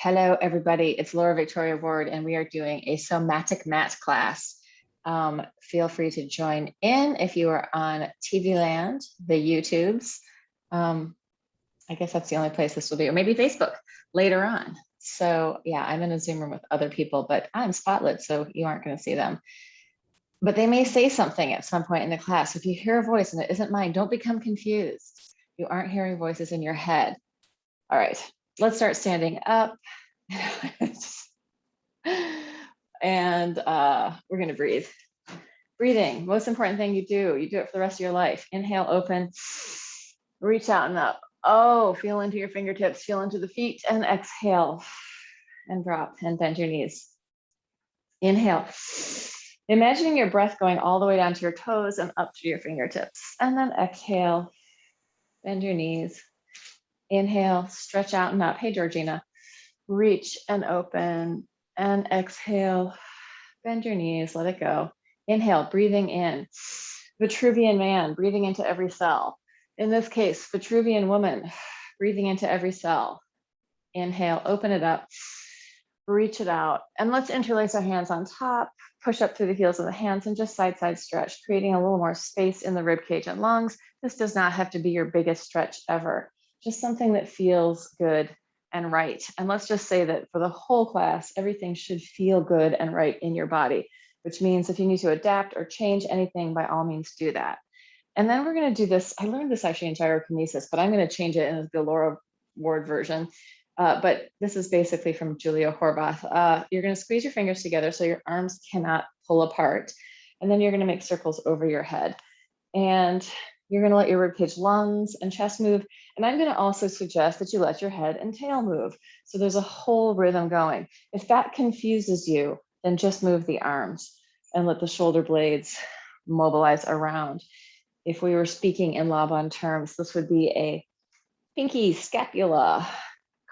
Hello, everybody. It's Laura Victoria Ward, and we are doing a SoMATic Mat class. Feel free to join in if you are on TV Land, the YouTubes. I guess that's the only place this will be, or maybe Facebook later on. So yeah, I'm in a Zoom room with other people, but I'm spotlit, so you aren't going to see them. But they may say something at some point in the class. If you hear a voice and it isn't mine, don't become confused. You aren't hearing voices in your head. All right, let's start standing up. And we're going to breathe. Breathing, most important thing you do it for the rest of your life. Inhale, open, reach out and up. Oh, feel into your fingertips, feel into the feet, and exhale and drop and bend your knees. Inhale, imagining your breath going all the way down to your toes and up to your fingertips. And then exhale, bend your knees. Inhale, stretch out and up. Hey, Georgina, reach and open and exhale, bend your knees, let it go. Inhale, breathing in. Vitruvian man, breathing into every cell. In this case, Vitruvian woman, breathing into every cell. Inhale, open it up, reach it out. And let's interlace our hands on top, push up through the heels of the hands and just side stretch, creating a little more space in the rib cage and lungs. This does not have to be your biggest stretch ever, just something that feels good and right. And let's just say that for the whole class, everything should feel good and right in your body, which means if you need to adapt or change anything, by all means do that. And then we're going to do this. I learned this actually in gyrokinesis, but I'm going to change it in the Laura Ward version. But this is basically from Julia Horvath. You're going to squeeze your fingers together so your arms cannot pull apart. And then you're going to make circles over your head. And you're going to let your ribcage, lungs, and chest move. And I'm going to also suggest that you let your head and tail move. So there's a whole rhythm going. If that confuses you, then just move the arms and let the shoulder blades mobilize around. If we were speaking in Laban terms, this would be a pinky, scapula,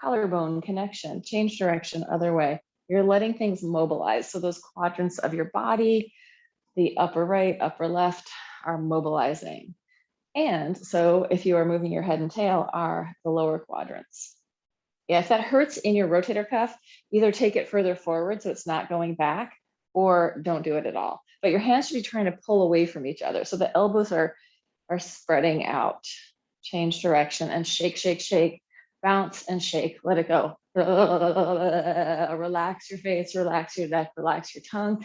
collarbone connection, change direction, other way. You're letting things mobilize. So those quadrants of your body, the upper right, upper left, are mobilizing. And so if you are moving your head and tail, are the lower quadrants. Yeah, if that hurts in your rotator cuff, either take it further forward so it's not going back, or don't do it at all. But your hands should be trying to pull away from each other. So the elbows are spreading out. Change direction and shake, shake, shake, bounce and shake, let it go. Relax your face, relax your neck, relax your tongue.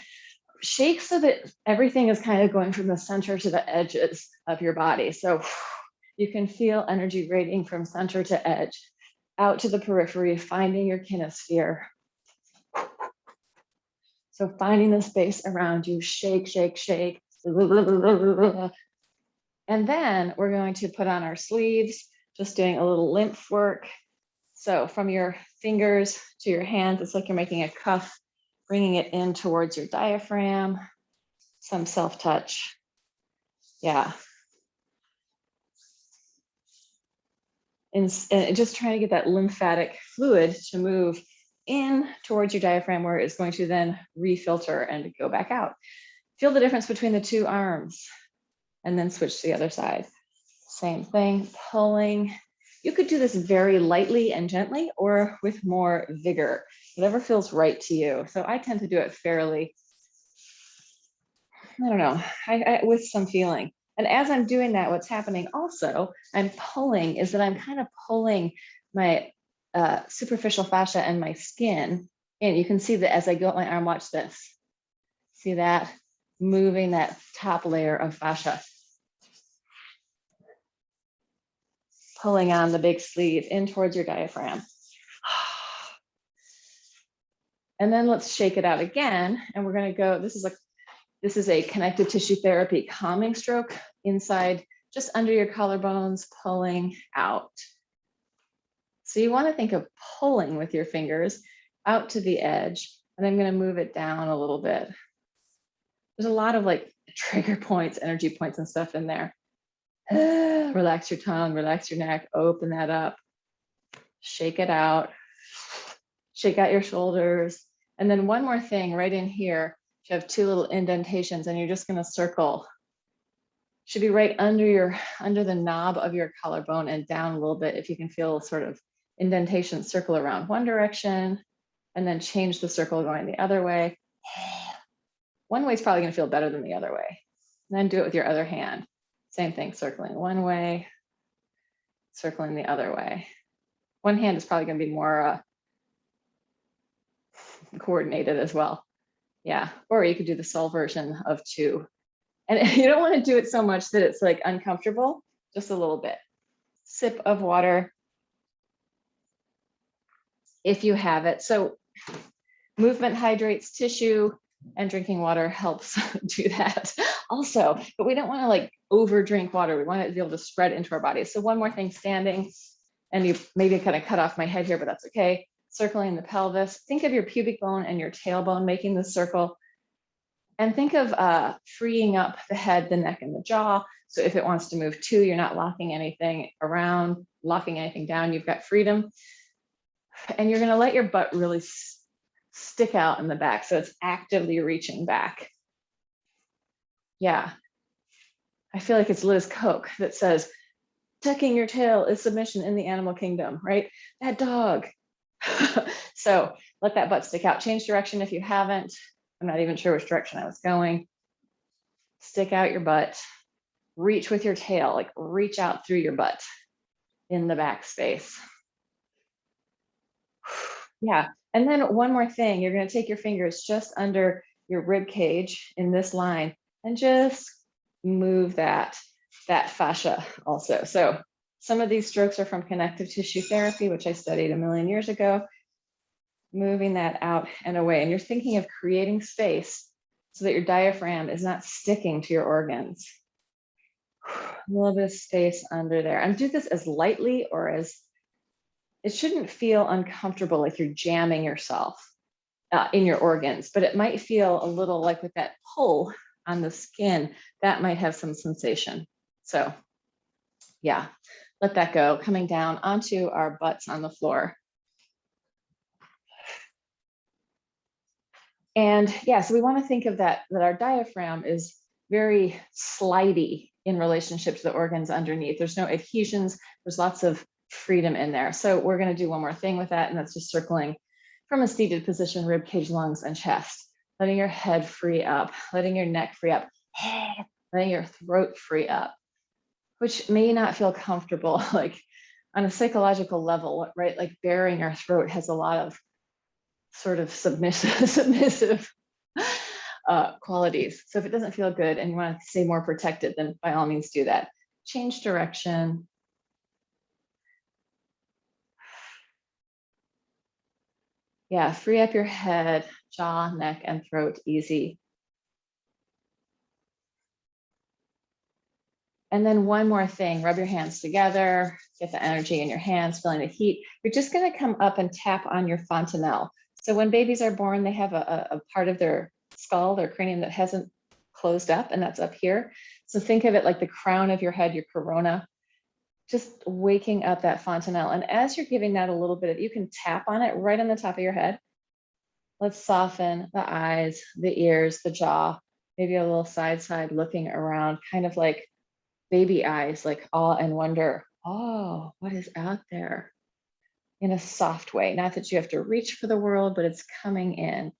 Shake so that everything is kind of going from the center to the edges of your body. So you can feel energy radiating from center to edge, out to the periphery, finding your kinesphere. So finding the space around you, shake, shake, shake. And then we're going to put on our sleeves, just doing a little lymph work. So from your fingers to your hands, it's like you're making a cuff, bringing it in towards your diaphragm, some self-touch. Yeah. And just trying to get that lymphatic fluid to move in towards your diaphragm, where it's going to then refilter and go back out. Feel the difference between the two arms, and then switch to the other side. Same thing, pulling. You could do this very lightly and gently, or with more vigor, whatever feels right to you. So I tend to do it fairly, I don't know, with some feeling. And as I'm doing that, what's happening also, I'm pulling, is that I'm kind of pulling my superficial fascia and my skin. And you can see that as I go up my arm, watch this. See that? Moving that top layer of fascia. Pulling on the big sleeve in towards your diaphragm. And then let's shake it out again. And we're going to go, this is a connective tissue therapy calming stroke inside, just under your collarbones, pulling out. So you want to think of pulling with your fingers out to the edge, and I'm going to move it down a little bit. There's a lot of like trigger points, energy points and stuff in there. Relax your tongue, relax your neck, open that up, shake it out, shake out your shoulders. And then one more thing right in here, you have two little indentations, and you're just going to circle. Should be right under the knob of your collarbone and down a little bit, if you can feel sort of indentation, circle around one direction, and then change the circle going the other way. One way is probably going to feel better than the other way. And then do it with your other hand. Same thing, circling one way, circling the other way. One hand is probably going to be more coordinated as well. Yeah, or you could do the soul version of two. And you don't want to do it so much that it's like uncomfortable, just a little bit. Sip of water if you have it. So movement hydrates tissue, and drinking water helps do that also. But we don't want to like over drink water. We want it to be able to spread into our body. So one more thing, standing, and you maybe kind of cut off my head here, but that's okay. Circling the pelvis. Think of your pubic bone and your tailbone making the circle. And think of freeing up the head, the neck, and the jaw. So if it wants to move too, you're not locking anything around, locking anything down, you've got freedom. And you're gonna let your butt really stick out in the back. So it's actively reaching back. Yeah. I feel like it's Liz Koch that says, tucking your tail is submission in the animal kingdom, right? That dog. So let that butt stick out. Change direction if you haven't. I'm not even sure which direction I was going. Stick out your butt. Reach with your tail, like reach out through your butt in the back space. Yeah, and then one more thing, you're going to take your fingers just under your rib cage in this line and just move that fascia also. So some of these strokes are from connective tissue therapy, which I studied a million years ago. Moving that out and away. And you're thinking of creating space so that your diaphragm is not sticking to your organs. A little bit of space under there. And do this as lightly or as, it shouldn't feel uncomfortable like you're jamming yourself in your organs, but it might feel a little like with that pull on the skin, that might have some sensation. So yeah, let that go. Coming down onto our butts on the floor. And yeah, so we want to think of that our diaphragm is very slidey in relationship to the organs underneath. There's no adhesions, there's lots of freedom in there. So we're going to do one more thing with that, and that's just circling from a seated position, rib cage, lungs, and chest. Letting your head free up, letting your neck free up, letting your throat free up, which may not feel comfortable, like on a psychological level, right? Like baring our throat has a lot of sort of submissive qualities. So if it doesn't feel good and you want to stay more protected, then by all means do that. Change direction. Yeah, free up your head, jaw, neck, and throat, easy. And then one more thing, rub your hands together, get the energy in your hands, feeling the heat. You're just gonna come up and tap on your fontanelle. So when babies are born, they have a part of their skull, their cranium that hasn't closed up, and that's up here. So think of it like the crown of your head, your corona, just waking up that fontanelle. And as you're giving that a little bit of, you can tap on it right on the top of your head. Let's soften the eyes, the ears, the jaw, maybe a little side looking around, kind of like baby eyes, like awe and wonder. Oh, what is out there? In a soft way, not that you have to reach for the world, but it's coming in.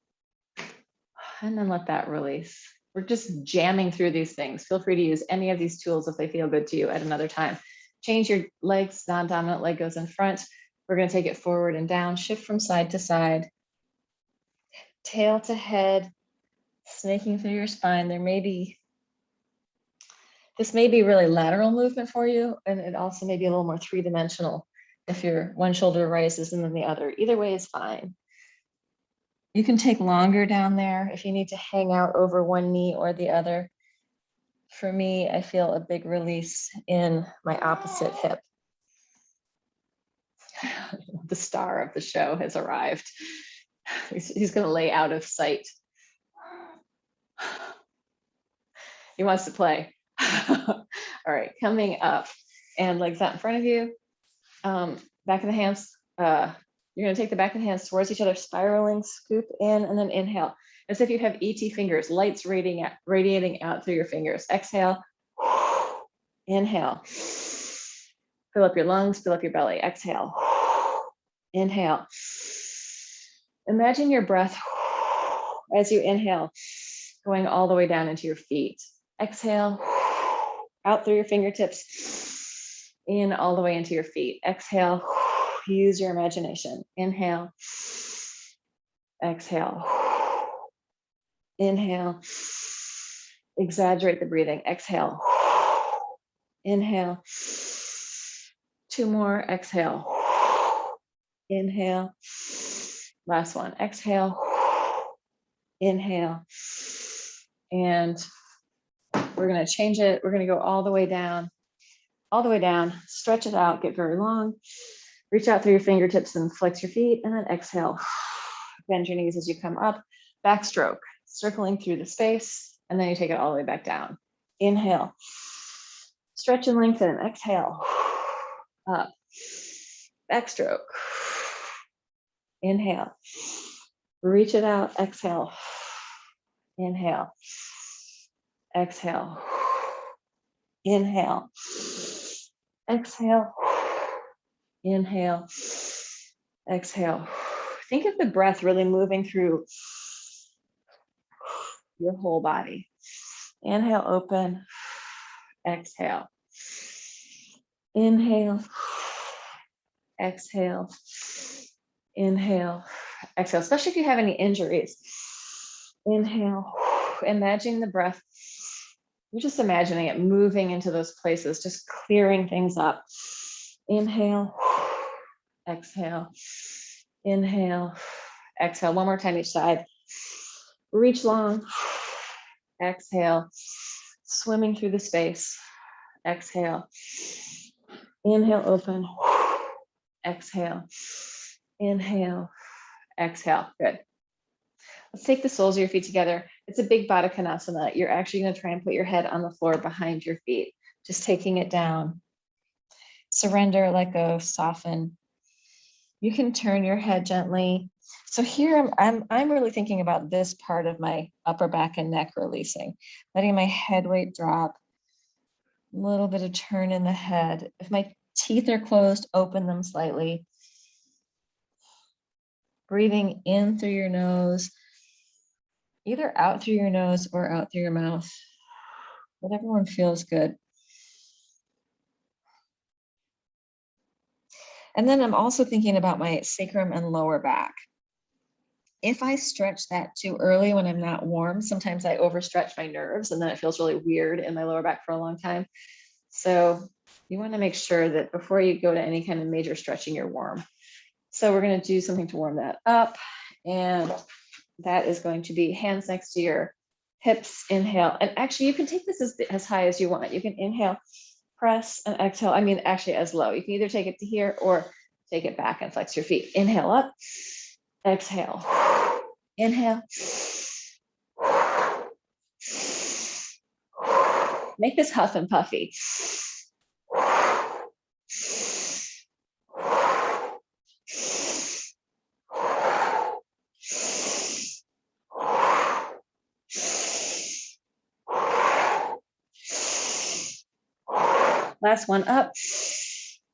And then let that release. We're just jamming through these things. Feel free to use any of these tools if they feel good to you at another time. Change your legs, non-dominant leg goes in front. We're going to take it forward and down, shift from side to side, tail to head, snaking through your spine. This may be really lateral movement for you, and it also may be a little more three-dimensional if your one shoulder rises and then the other. Either way is fine. You can take longer down there if you need to hang out over one knee or the other. For me, I feel a big release in my opposite hip. The star of the show has arrived. He's going to lay out of sight. He wants to play. All right, coming up and legs out in front of you. Back of the hands. You're going to take the back of the hands towards each other, spiraling, scoop in, and then inhale. As if you have ET fingers, lights radiating out through your fingers. Exhale. Inhale. Fill up your lungs, fill up your belly. Exhale. Inhale. Imagine your breath as you inhale, going all the way down into your feet. Exhale, out through your fingertips, in all the way into your feet. Exhale, use your imagination. Inhale, exhale, inhale, exaggerate the breathing. Exhale, inhale, 2 more, exhale, inhale, last one, exhale, inhale, and we're going to change it. We're going to go all the way down, stretch it out, get very long, reach out through your fingertips and flex your feet, and then exhale, bend your knees as you come up, backstroke, circling through the space, and then you take it all the way back down. Inhale, stretch and lengthen, exhale, up, backstroke, inhale, reach it out, exhale, inhale, exhale, inhale, exhale, inhale, exhale. Think of the breath really moving through your whole body. Inhale, open, exhale, inhale, exhale, inhale, exhale, especially if you have any injuries. Inhale, imagine the breath. You're just imagining it moving into those places, just clearing things up. Inhale, exhale, inhale, exhale. One more time each side. Reach long, exhale, swimming through the space. Exhale, inhale, open, exhale, inhale, exhale. Good. Let's take the soles of your feet together. It's a big Bodakanasana. You're actually going to try and put your head on the floor behind your feet, just taking it down. Surrender, let go, soften. You can turn your head gently. So here I'm really thinking about this part of my upper back and neck releasing, letting my head weight drop. A little bit of turn in the head. If my teeth are closed, open them slightly. Breathing in through your nose, either out through your nose or out through your mouth. Whatever one feels good. And then I'm also thinking about my sacrum and lower back. If I stretch that too early when I'm not warm, sometimes I overstretch my nerves and then it feels really weird in my lower back for a long time. So you want to make sure that before you go to any kind of major stretching, you're warm. So we're going to do something to warm that up. And that is going to be hands next to your hips, inhale. And actually you can take this as high as you want. You can inhale, press, and exhale. I mean, actually as low. You can either take it to here or take it back and flex your feet. Inhale up, exhale, inhale. Make this huff and puffy. Last one up,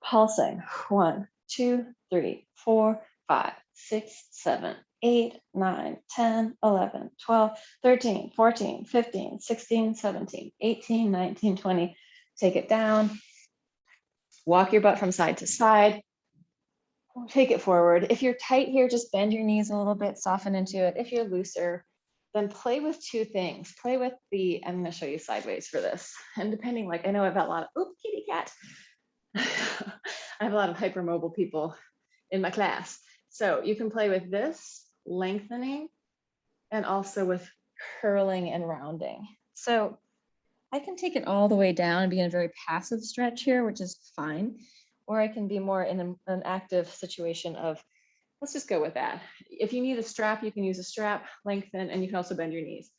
pulsing. 1, 2, 3, 4, 5, 6, 7, 8, 9, 10, 11, 12, 13, 14, 15, 16, 17, 18, 19, 20. Take it down. Walk your butt from side to side. Take it forward. If you're tight here, just bend your knees a little bit, soften into it. If you're looser, then play with 2 things. Play with I'm going to show you sideways for this. And depending, like, I know I've got a lot of, oh, kitty cat. I have a lot of hypermobile people in my class. So you can play with this, lengthening, and also with curling and rounding. So I can take it all the way down and be in a very passive stretch here, which is fine. Or I can be more in an active situation of, let's just go with that. If you need a strap, you can use a strap, lengthen, and you can also bend your knees.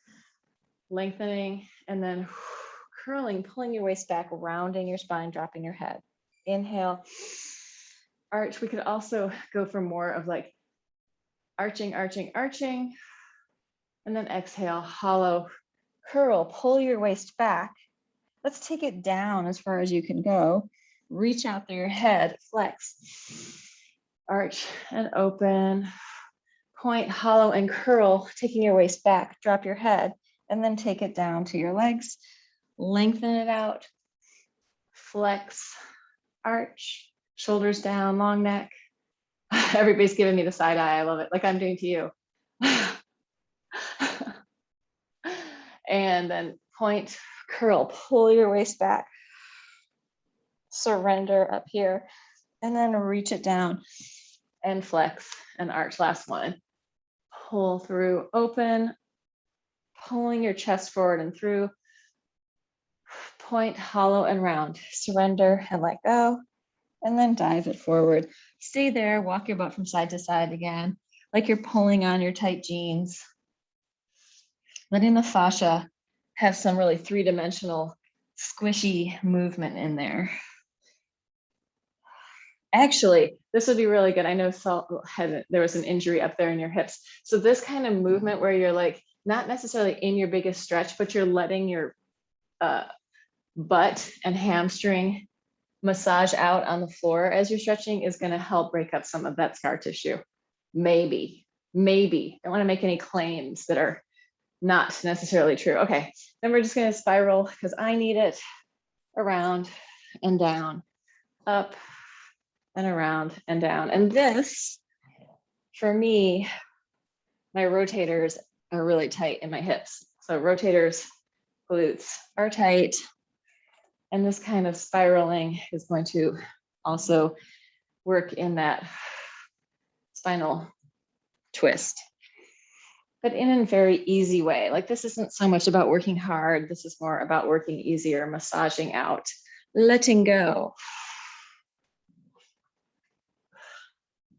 Lengthening, and then curling, pulling your waist back, rounding your spine, dropping your head. Inhale, arch. We could also go for more of like arching, arching, arching. And then exhale, hollow, curl, pull your waist back. Let's take it down as far as you can go. Reach out through your head, flex. Arch and open. Point, hollow, and curl, taking your waist back. Drop your head, and then take it down to your legs. Lengthen it out. Flex, arch, shoulders down, long neck. Everybody's giving me the side eye. I love it, like I'm doing to you. And then point, curl, pull your waist back. Surrender up here, and then reach it down and flex and arch. Last one. Pull through, open, pulling your chest forward and through. Point, hollow, and round. Surrender and let go, and then dive it forward. Stay there, walk your butt from side to side again, like you're pulling on your tight jeans. Letting the fascia have some really three-dimensional, squishy movement in there. Actually, this would be really good. I know there was an injury up there in your hips. So this kind of movement where you're like, not necessarily in your biggest stretch, but you're letting your butt and hamstring massage out on the floor as you're stretching is going to help break up some of that scar tissue. Maybe. Don't want to make any claims that are not necessarily true. Okay, then we're just going to spiral because I need it around and down, up and around and down. And this, for me, my rotators are really tight in my hips. So rotators, glutes are tight. And this kind of spiraling is going to also work in that spinal twist, but in a very easy way. Like this isn't so much about working hard. This is more about working easier, massaging out, letting go.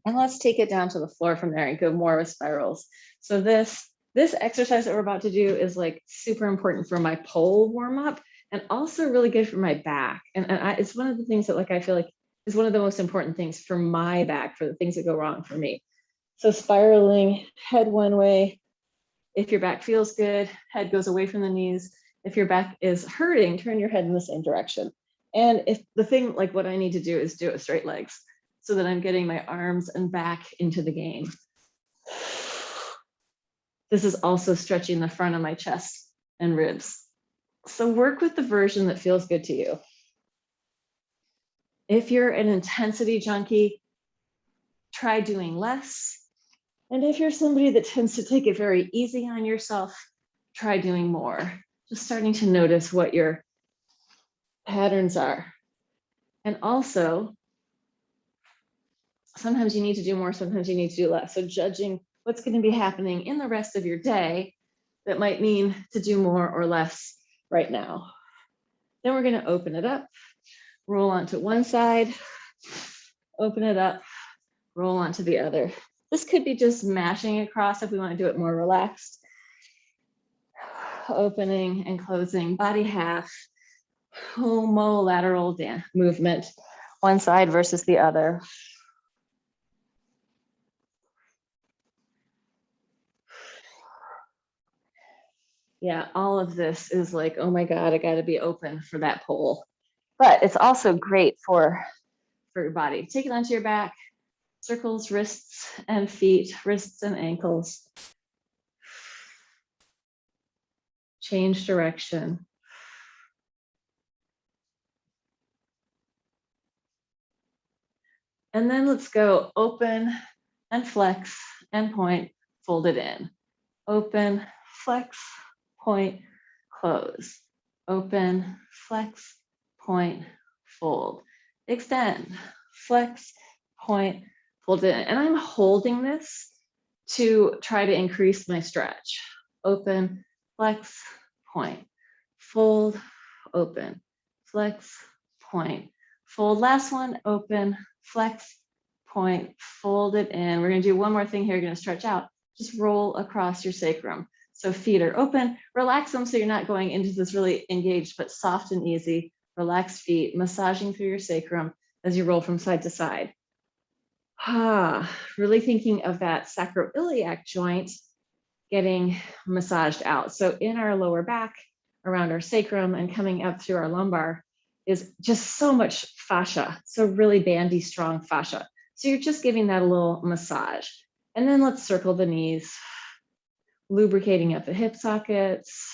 And let's take it down to the floor from there and go more with spirals. So this exercise that we're about to do is like super important for my pole warm up and also really good for my back. And it's one of the things that like, I feel like is one of the most important things for my back, for the things that go wrong for me. So spiraling, head one way. If your back feels good, head goes away from the knees. If your back is hurting, turn your head in the same direction. And if the thing, like what I need to do is do it with straight legs so that I'm getting my arms and back into the game. This is also stretching the front of my chest and ribs. So work with the version that feels good to you. If you're an intensity junkie, try doing less. And if you're somebody that tends to take it very easy on yourself, try doing more. Just starting to notice what your patterns are. And also, sometimes you need to do more, sometimes you need to do less. So judging what's going to be happening in the rest of your day that might mean to do more or less right now. Then we're going to open it up, roll onto one side, open it up, roll onto the other. This could be just mashing across if we want to do it more relaxed. Opening and closing, body half, homolateral movement, one side versus the other. Yeah, all of this is like, oh my God, I got to be open for that pole. But it's also great for your body. Take it onto your back, circles, wrists and feet, wrists and ankles. Change direction. And then let's go open and flex and point, fold it in. Open, flex, point, close. Open, flex, point, fold. Extend, flex, point, fold it in. And I'm holding this to try to increase my stretch. Open, flex, point, fold, open, flex, point, fold. Last one, open, flex, point, fold it in. We're going to do one more thing here. You're going to stretch out. Just roll across your sacrum. So feet are open, relax them so you're not going into this really engaged, but soft and easy. Relaxed feet, massaging through your sacrum as you roll from side to side. Really thinking of that sacroiliac joint getting massaged out. So in our lower back, around our sacrum and coming up through our lumbar is just so much fascia, so really bandy strong fascia. So you're just giving that a little massage. And then let's circle the knees, lubricating up the hip sockets.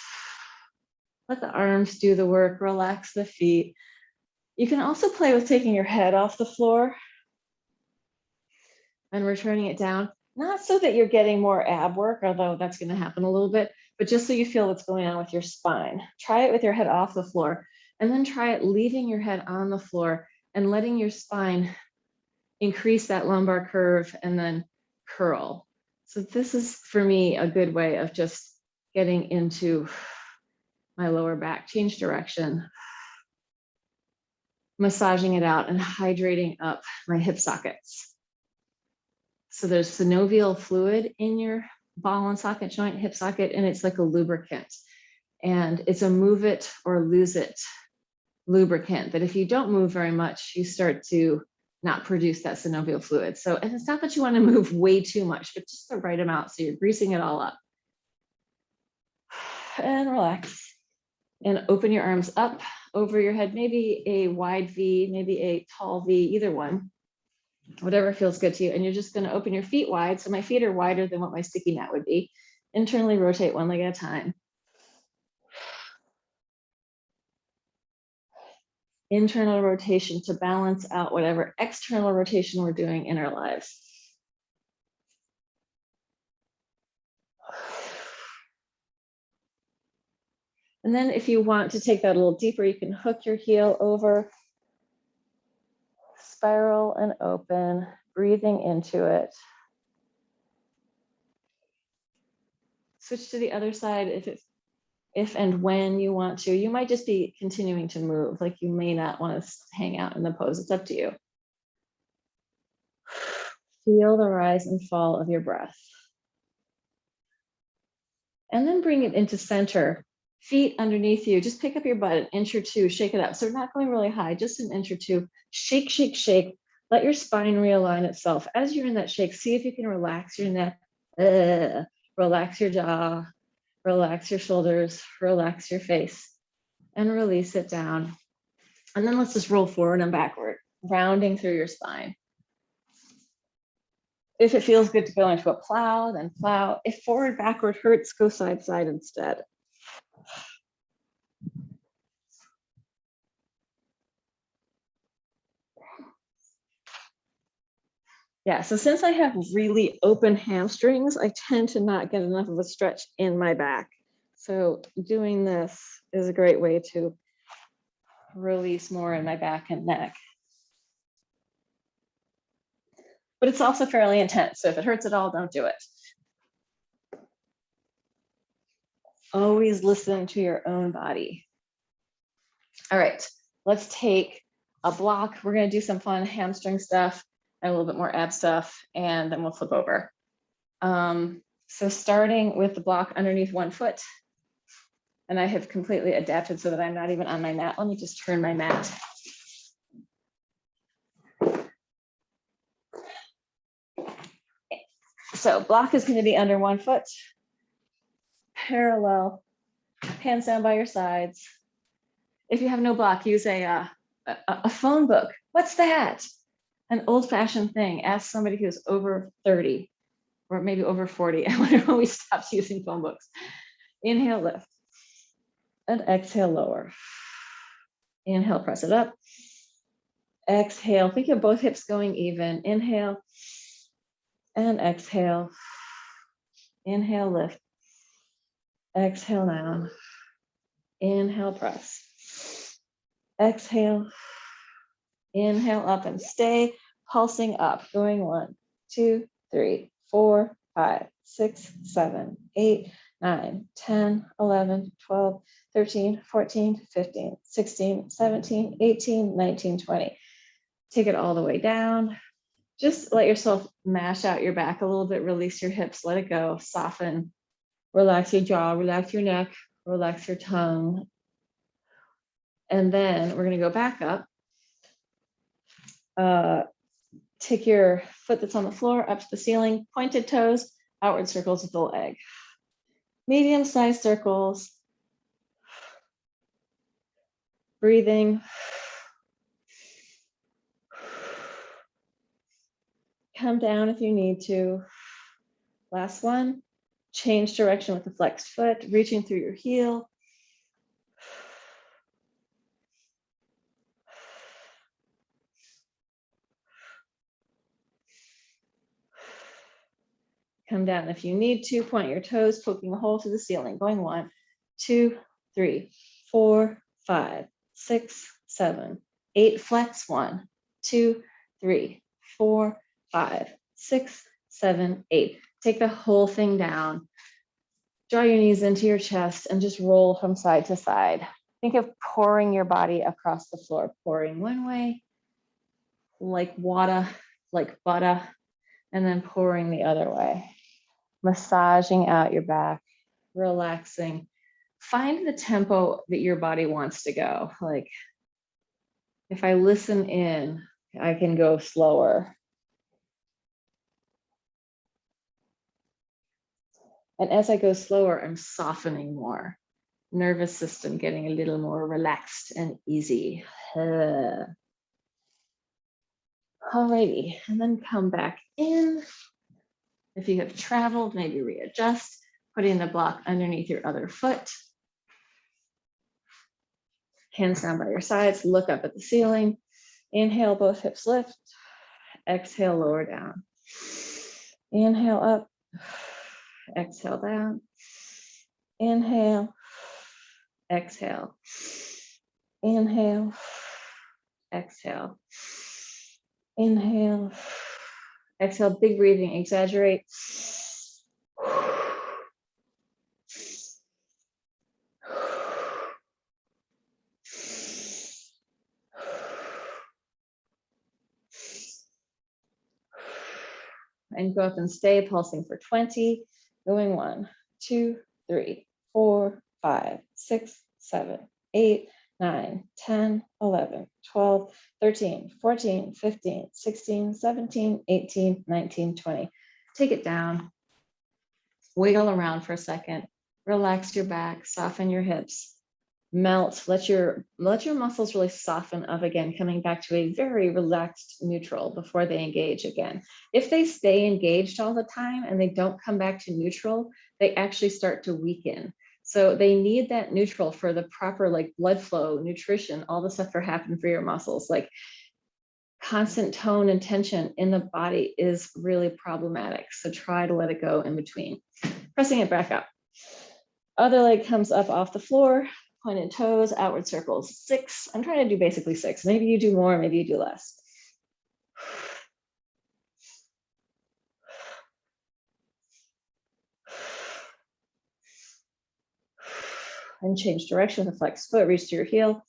Let the arms do the work, relax the feet. You can also play with taking your head off the floor and returning it down, not so that you're getting more ab work, although that's going to happen a little bit, but just so you feel what's going on with your spine. Try it with your head off the floor, and then try it leaving your head on the floor and letting your spine increase that lumbar curve and then curl. So this is, for me, a good way of just getting into my lower back. Change direction, massaging it out and hydrating up my hip sockets. So there's synovial fluid in your ball and socket joint, hip socket, and it's like a lubricant. And it's a move it or lose it lubricant that if you don't move very much, you start to not produce that synovial fluid. So, and it's not that you want to move way too much, but just the right amount. So you're greasing it all up. And relax. And open your arms up over your head, maybe a wide V, maybe a tall V, either one, whatever feels good to you. And you're just going to open your feet wide. So my feet are wider than what my sticky mat would be. Internally rotate one leg at a time. Internal rotation to balance out whatever external rotation we're doing in our lives. And then if you want to take that a little deeper, you can hook your heel over, spiral and open, breathing into it. Switch to the other side if and when you want to. You might just be continuing to move, like you may not want to hang out in the pose. It's up to you. Feel the rise and fall of your breath. And then bring it into center. Feet underneath you. Just pick up your butt an inch or two, shake it up. So we're not going really high, just an inch or two. Shake, shake, shake. Let your spine realign itself. As you're in that shake, see if you can relax your neck, relax your jaw, relax your shoulders, relax your face, and release it down. And then let's just roll forward and backward, rounding through your spine. If it feels good to go into a plow, then plow. If forward, backward hurts, go side, side instead. Yeah, so since I have really open hamstrings, I tend to not get enough of a stretch in my back. So doing this is a great way to release more in my back and neck. But it's also fairly intense. So if it hurts at all, don't do it. Always listen to your own body. All right, let's take a block. We're going to do some fun hamstring stuff and a little bit more ab stuff, and then we'll flip over. So starting with the block underneath one foot, and I have completely adapted so that I'm not even on my mat. Let me just turn my mat. So block is going to be under one foot, parallel, hands down by your sides. If you have no block, use a phone book. What's that? An old-fashioned thing. Ask somebody who's over 30 or maybe over 40. I wonder when we stopped using phone books. Inhale, lift. And exhale, lower. Inhale, press it up. Exhale, think of both hips going even. Inhale and exhale. Inhale, lift. Exhale down. Inhale, press. Exhale. Inhale up and stay pulsing up. Going 1, 2, 3, 4, 5, 6, 7, 8, 9, 10, 11, 12, 13, 14, 15, 16, 17, 18, 19, 20. Take it all the way down. Just let yourself mash out your back a little bit, release your hips, let it go, soften, relax your jaw, relax your neck, relax your tongue. And then we're going to go back up. Take your foot that's on the floor up to the ceiling, pointed toes, outward circles with the leg. Medium-sized circles. Breathing. Come down if you need to. Last one. Change direction with the flexed foot, reaching through your heel. Come down if you need to. Point your toes, poking a hole to the ceiling. Going 1, 2, 3, 4, 5, 6, 7, 8. Flex 1, 2, 3, 4, 5, 6, 7, 8. Take the whole thing down. Draw your knees into your chest and just roll from side to side. Think of pouring your body across the floor. Pouring one way, like water, like butter, and then pouring the other way. Massaging out your back, relaxing. Find the tempo that your body wants to go. Like if I listen in, I can go slower. And as I go slower, I'm softening more. Nervous system getting a little more relaxed and easy. Alrighty, and then come back in. If you have traveled, maybe readjust, putting the block underneath your other foot. Hands down by your sides, look up at the ceiling. Inhale, both hips lift. Exhale, lower down. Inhale up. Exhale down. Inhale. Exhale. Inhale. Exhale. Inhale. Exhale, big breathing, exaggerate. And go up and stay pulsing for 20. Going 1, 2, 3, 4, 5, 6, 7, 8, 9, 10, 11, 12, 13, 14, 15, 16, 17, 18, 19, 20. Take it down. Wiggle around for a second. Relax your back, soften your hips. Melt, let your muscles really soften up again, coming back to a very relaxed neutral before they engage again. If they stay engaged all the time and they don't come back to neutral, they actually start to weaken. So they need that neutral for the proper like blood flow, nutrition, all the stuff to happen for your muscles. Like constant tone and tension in the body is really problematic. So try to let it go in between. Pressing it back up. Other leg comes up off the floor. Pointed toes, outward circles, 6. I'm trying to do basically 6. Maybe you do more, maybe you do less. And change direction with a flexed foot, reach to your heel.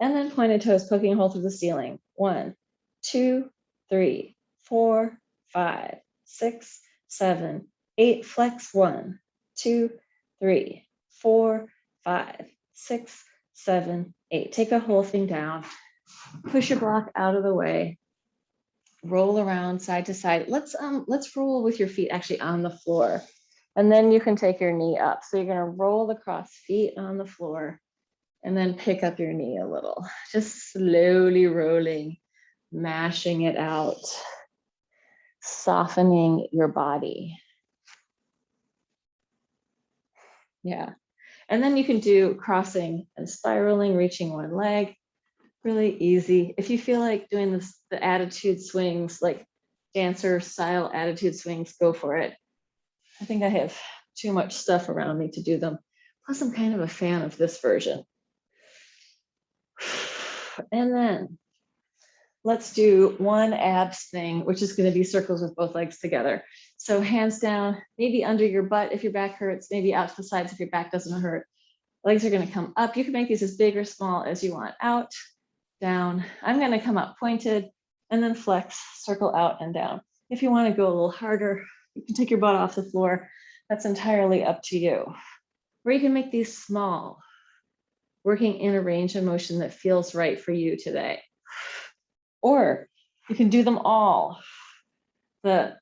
And then pointed toes, poking a hole through the ceiling. 1, 2, 3, 4, 5, 6, 7, 8. Flex 1, 2, 3, 4, 5, 6, 7, 8. Take the whole thing down. Push your block out of the way. Roll around side to side. Let's roll with your feet actually on the floor. And then you can take your knee up. So you're going to roll the cross feet on the floor. And then pick up your knee a little, just slowly rolling, mashing it out, softening your body. Yeah. And then you can do crossing and spiraling, reaching one leg, really easy. If you feel like doing this, the attitude swings, like dancer style attitude swings, go for it. I think I have too much stuff around me to do them. Plus I'm kind of a fan of this version. And then let's do one abs thing, which is going to be circles with both legs together. So hands down, maybe under your butt if your back hurts, maybe out to the sides if your back doesn't hurt. Legs are going to come up. You can make these as big or small as you want. Out, down. I'm going to come up pointed and then flex, circle out and down. If you want to go a little harder, you can take your butt off the floor. That's entirely up to you. Or you can make these small, working in a range of motion that feels right for you today. Or you can do them all. The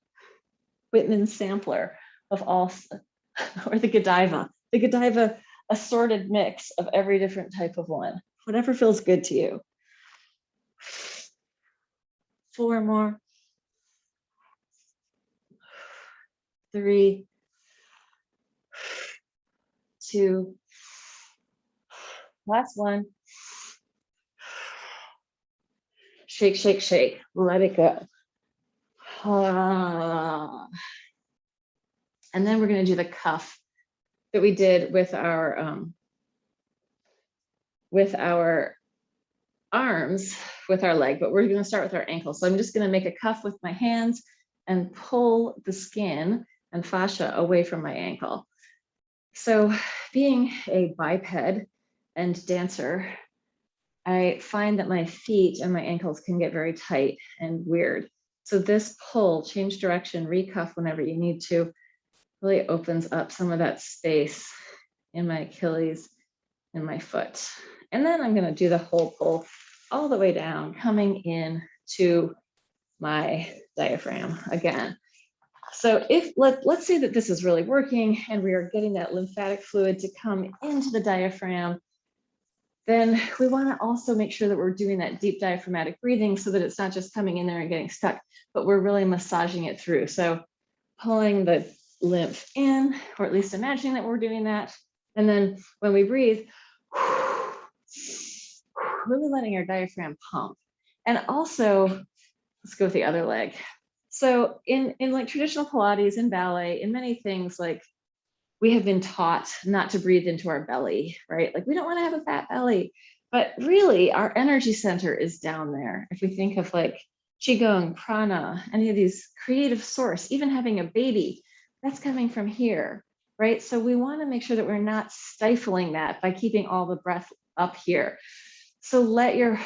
Whitman sampler, of all, or the Godiva assorted mix of every different type of one, whatever feels good to you. 4 more. 3, 2, last one. Shake, shake, shake, let it go. And then we're going to do the cuff that we did with our arms, with our leg, but we're going to start with our ankles. So I'm just going to make a cuff with my hands and pull the skin and fascia away from my ankle. So being a biped and dancer, I find that my feet and my ankles can get very tight and weird. So this pull, change direction, recuff whenever you need to, really opens up some of that space in my Achilles and my foot. And then I'm going to do the whole pull all the way down, coming in to my diaphragm again. So if let's say that this is really working and we are getting that lymphatic fluid to come into the diaphragm, then we want to also make sure that we're doing that deep diaphragmatic breathing so that it's not just coming in there and getting stuck, but we're really massaging it through. So pulling the lymph in, or at least imagining that we're doing that. And then when we breathe, really letting our diaphragm pump. And also, let's go with the other leg. So in like traditional Pilates and ballet, in many things, like we have been taught not to breathe into our belly, right? Like we don't want to have a fat belly, but really our energy center is down there. If we think of like Qigong, prana, any of these creative source, even having a baby, that's coming from here, right? So we want to make sure that we're not stifling that by keeping all the breath up here. So let your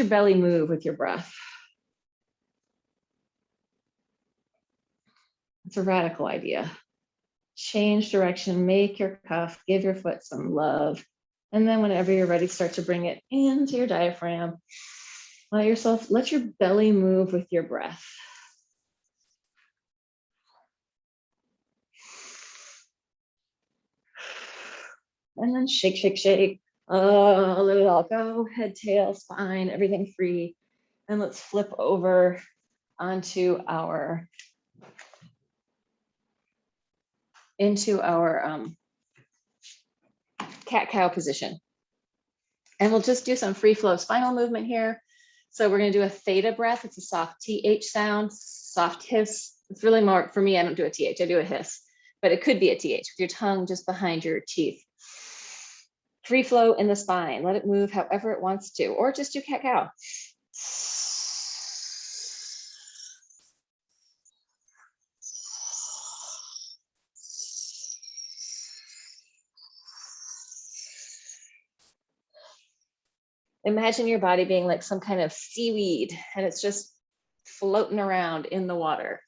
belly move with your breath. It's a radical idea. Change direction, make your cuff, give your foot some love. And then whenever you're ready, start to bring it into your diaphragm. Let your belly move with your breath. And then shake, shake, shake. Let it all go. Head, tail, spine, everything free. And let's flip over onto our cat-cow position. And we'll just do some free flow spinal movement here. So we're going to do a theta breath. It's a soft TH sound, soft hiss. It's really more, for me, I don't do a TH, I do a hiss, but it could be a TH with your tongue just behind your teeth. Free flow in the spine. Let it move however it wants to, or just do cat-cow. Imagine your body being like some kind of seaweed and it's just floating around in the water.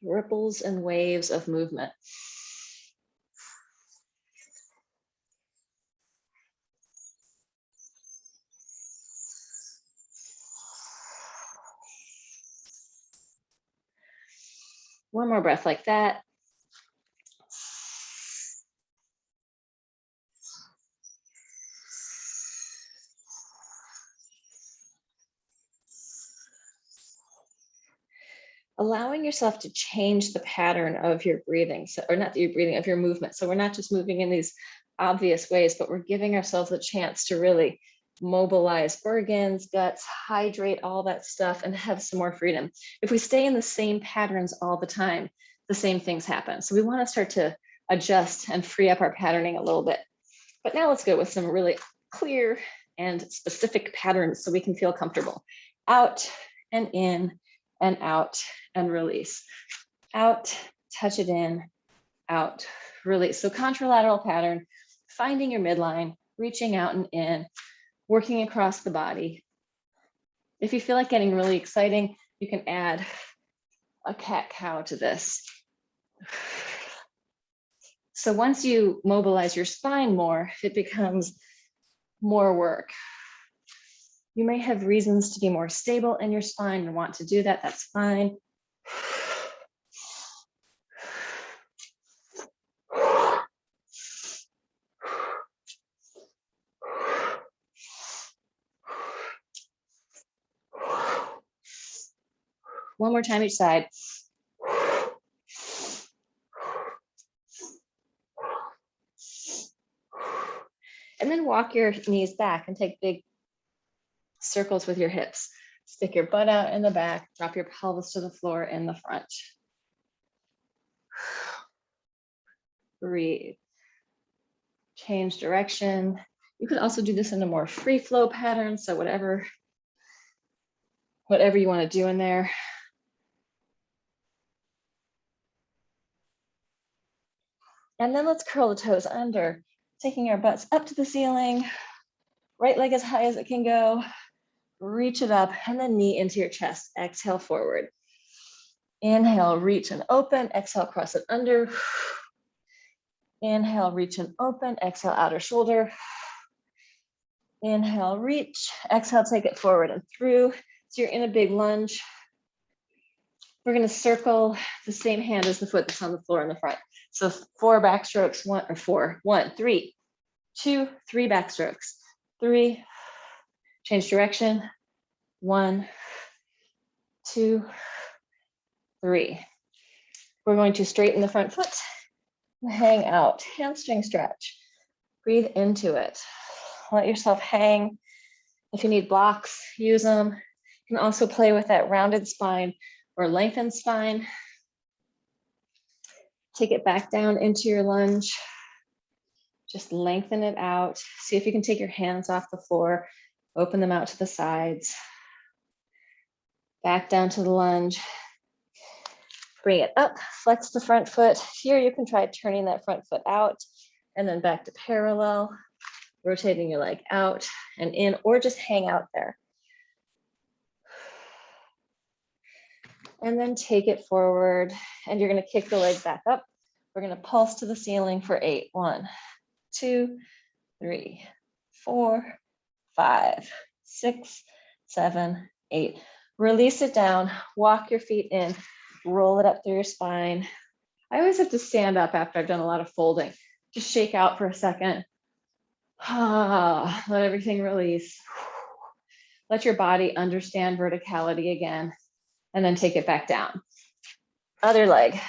Ripples and waves of movement. One more breath like that. Allowing yourself to change the pattern of your breathing, so, or not your breathing, of your movement. So we're not just moving in these obvious ways, but we're giving ourselves a chance to really mobilize organs, guts, hydrate, all that stuff, and have some more freedom. If we stay in the same patterns all the time, the same things happen. So we want to start to adjust and free up our patterning a little bit. But now let's go with some really clear and specific patterns so we can feel comfortable. Out and in and out and release. Out, touch it in, out, release. So contralateral pattern, finding your midline, reaching out and in, working across the body. If you feel like getting really exciting, you can add a cat-cow to this. So once you mobilize your spine more, it becomes more work. You may have reasons to be more stable in your spine and want to do that. That's fine. One more time each side. And then walk your knees back and take big circles with your hips. Stick your butt out in the back, drop your pelvis to the floor in the front. Breathe. Change direction. You could also do this in a more free flow pattern. So whatever you want to do in there. And then let's curl the toes under, taking our butts up to the ceiling, right leg as high as it can go, reach it up, and then knee into your chest. Exhale forward. Inhale, reach and open. Exhale, cross it under. Inhale, reach and open. Exhale, outer shoulder. Inhale, reach. Exhale, take it forward and through. So you're in a big lunge. We're going to circle the same hand as the foot that's on the floor in the front. So 4 backstrokes, 1 or 4, 1, 3, 2, 3 backstrokes, 3, change direction, 1, 2, 3. We're going to straighten the front foot, hang out, hamstring stretch, breathe into it. Let yourself hang. If you need blocks, use them. You can also play with that rounded spine or lengthened spine. Take it back down into your lunge. Just lengthen it out. See if you can take your hands off the floor, open them out to the sides. Back down to the lunge. Bring it up, flex the front foot. Here you can try turning that front foot out and then back to parallel, rotating your leg out and in, or just hang out there. And then take it forward and you're going to kick the leg back up. We're going to pulse to the ceiling for 8. 1, 2, 3, 4, 5, 6, 7, 8. Release it down, walk your feet in, roll it up through your spine. I always have to stand up after I've done a lot of folding. Just shake out for a second. Let everything release. Let your body understand verticality again, and then take it back down. Other leg.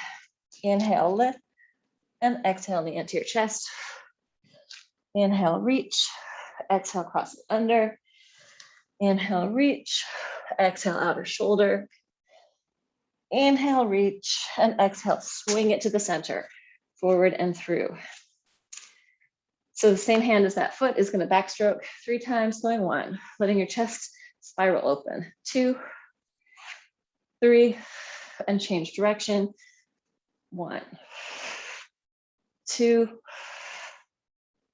Inhale, lift, and exhale, knee into your chest. Inhale, reach. Exhale, cross it under. Inhale, reach. Exhale, outer shoulder. Inhale, reach, and exhale, swing it to the center, forward and through. So the same hand as that foot is going to backstroke 3 times, going 1, letting your chest spiral open. 2, 3, and change direction. 1, 2,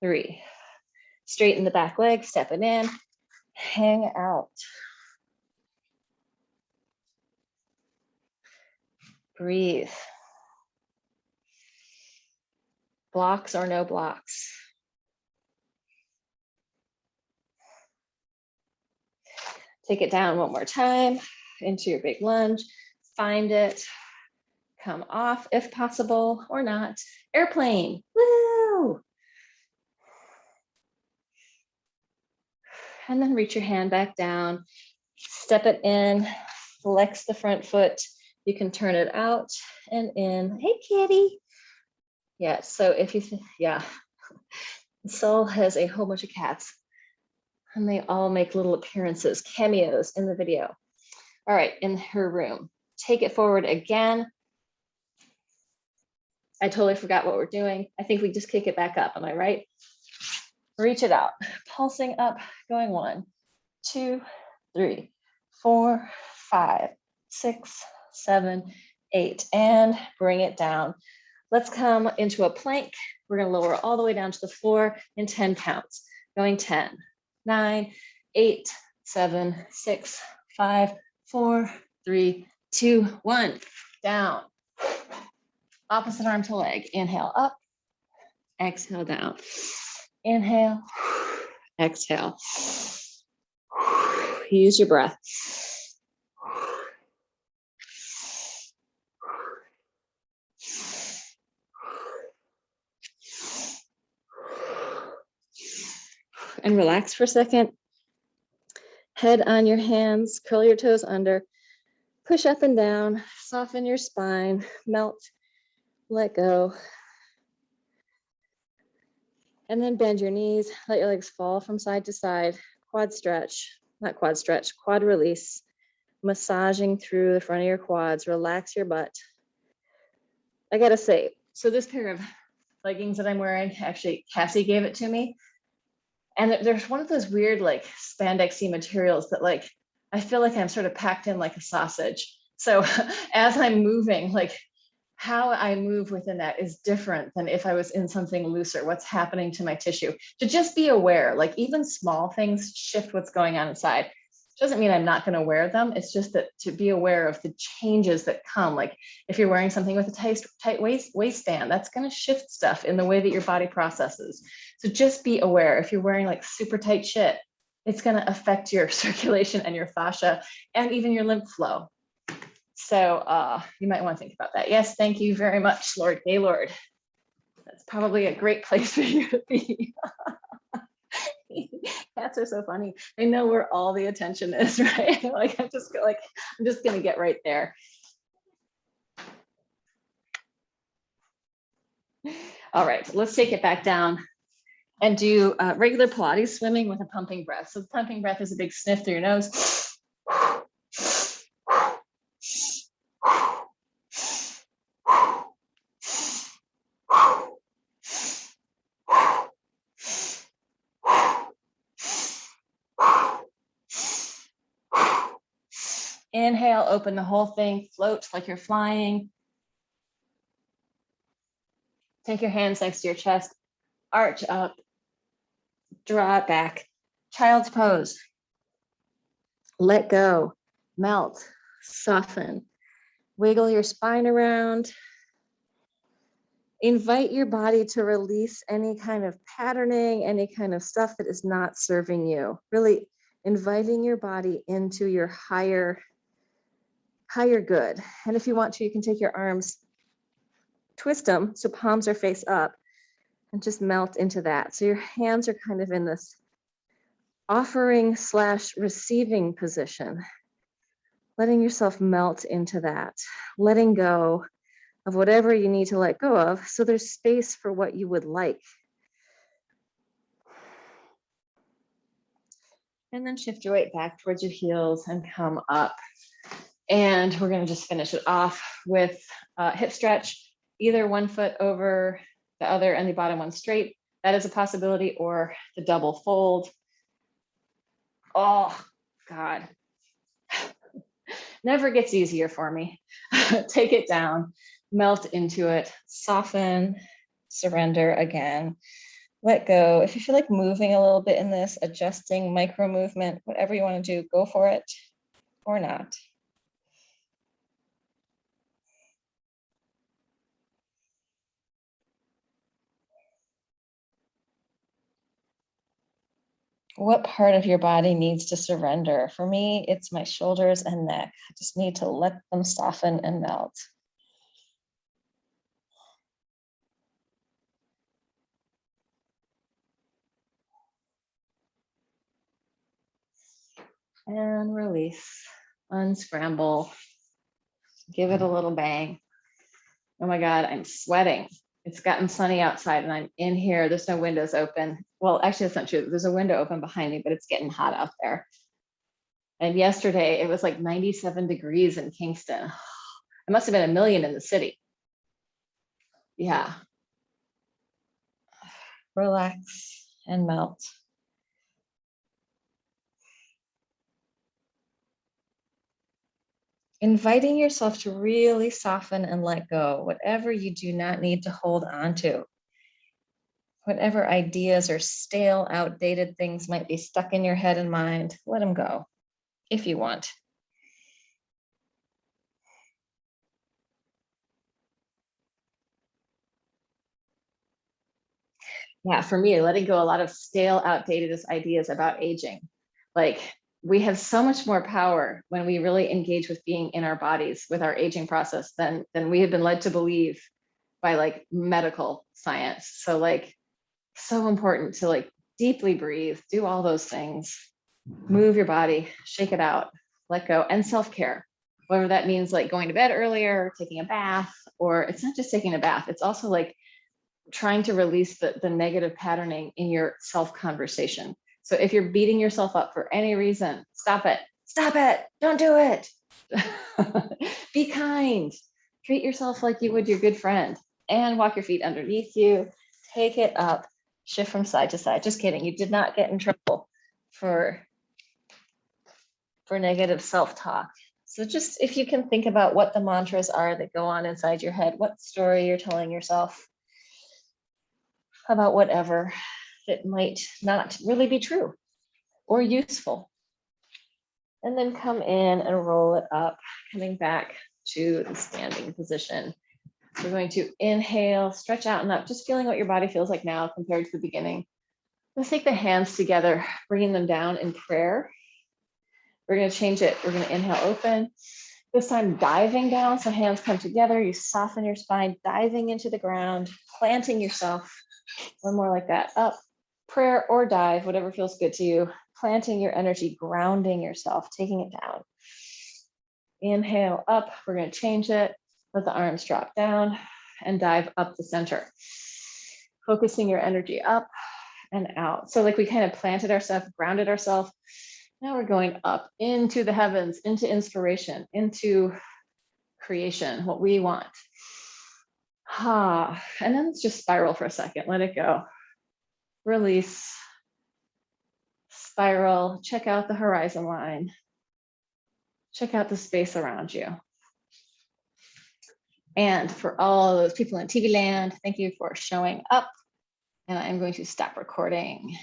3. Straighten the back leg, step it in, hang out. Breathe. Blocks or no blocks. Take it down one more time into your big lunge. Find it. Come off if possible or not. Airplane. Woo! And then reach your hand back down. Step it in. Flex the front foot. You can turn it out and in. Hey, kitty. Yeah, so if you, Sol has a whole bunch of cats and they all make little appearances, cameos in the video. All right, in her room. Take it forward again. I totally forgot what we're doing. I think we just kick it back up, am I right? Reach it out, pulsing up, going 1, 2, 3, 4, 5, 6, 7, 8, and bring it down. Let's come into a plank. We're going to lower all the way down to the floor in 10 counts. Going 10, 9, 8, 7, 6, 5, 4, 3, 2, 1. Down. Opposite arm to leg. Inhale up. Exhale down. Inhale. Exhale. Use your breath. And relax for a second. Head on your hands, curl your toes under, push up and down, soften your spine, melt, let go. And then bend your knees, let your legs fall from side to side, quad stretch, not quad stretch, quad release, massaging through the front of your quads, relax your butt. I gotta say, so this pair of leggings that I'm wearing, actually Cassie gave it to me. And there's one of those weird like spandexy materials that like, I feel like I'm sort of packed in like a sausage. So as I'm moving, like how I move within that is different than if I was in something looser, what's happening to my tissue. To just be aware, like even small things shift what's going on inside. Doesn't mean I'm not going to wear them. It's just that to be aware of the changes that come. Like if you're wearing something with a tight waistband, that's going to shift stuff in the way that your body processes. So just be aware. If you're wearing like super tight shit, it's going to affect your circulation and your fascia and even your lymph flow. So you might want to think about that. Yes, thank you very much, Lord Gaylord. That's probably a great place for you to be. Cats are so funny. They know where all the attention is, right? Like I'm just gonna get right there. All right, so let's take it back down and do regular Pilates swimming with a pumping breath. So the pumping breath is a big sniff through your nose. Inhale, open the whole thing, float like you're flying. Take your hands next to your chest, arch up, draw it back. Child's pose. Let go, melt, soften. Wiggle your spine around. Invite your body to release any kind of patterning, any kind of stuff that is not serving you. Really inviting your body into your higher good. And if you want to, you can take your arms, twist them so palms are face up and just melt into that. So your hands are kind of in this offering / receiving position, letting yourself melt into that, letting go of whatever you need to let go of, so there's space for what you would like. And then shift your weight back towards your heels and come up. And we're gonna just finish it off with hip stretch, either one foot over the other and the bottom one straight. That is a possibility, or the double fold. Oh, God. Never gets easier for me. Take it down, melt into it, soften, surrender again, let go. If you feel like moving a little bit in this, adjusting, micro movement, whatever you want to do, go for it or not. What part of your body needs to surrender? For me, it's my shoulders and neck. I just need to let them soften and melt. And release, unscramble, give it a little bang. Oh my God, I'm sweating. It's gotten sunny outside and I'm in here. There's no windows open. Well, actually, that's not true. There's a window open behind me, but it's getting hot out there. And yesterday it was like 97 degrees in Kingston. It must have been a million in the city. Yeah. Relax and melt. Inviting yourself to really soften and let go, whatever you do not need to hold on to. Whatever ideas or stale, outdated things might be stuck in your head and mind, let them go, if you want. Yeah, for me, letting go a lot of stale, outdated ideas about aging. Like, we have so much more power when we really engage with being in our bodies with our aging process than we have been led to believe by like medical science. So like, so important to like deeply breathe, do all those things, move your body, shake it out, let go, and self-care, whether that means like going to bed earlier, taking a bath, or it's not just taking a bath, it's also like trying to release the negative patterning in your self-conversation. So if you're beating yourself up for any reason, stop it, don't do it. Be kind, treat yourself like you would your good friend, and walk your feet underneath you, take it up, shift from side to side. Just kidding, you did not get in trouble for negative self-talk. So just if you can think about what the mantras are that go on inside your head, what story you're telling yourself about whatever that might not really be true or useful. And then come in and roll it up, coming back to the standing position. We're going to inhale, stretch out and up, just feeling what your body feels like now compared to the beginning. Let's take the hands together, bringing them down in prayer. We're going to change it. We're going to inhale, open. This time diving down, so hands come together, you soften your spine, diving into the ground, planting yourself. One more like that, up, prayer or dive, whatever feels good to you, planting your energy, grounding yourself, taking it down. Inhale, up, we're going to change it, let the arms drop down and dive up the center. Focusing your energy up and out. So like we kind of planted ourselves, grounded ourselves. Now we're going up into the heavens, into inspiration, into creation, what we want. And then let's just spiral for a second, let it go. Release, spiral, check out the horizon line. Check out the space around you. And for all those people in TV land, thank you for showing up. And I'm going to stop recording.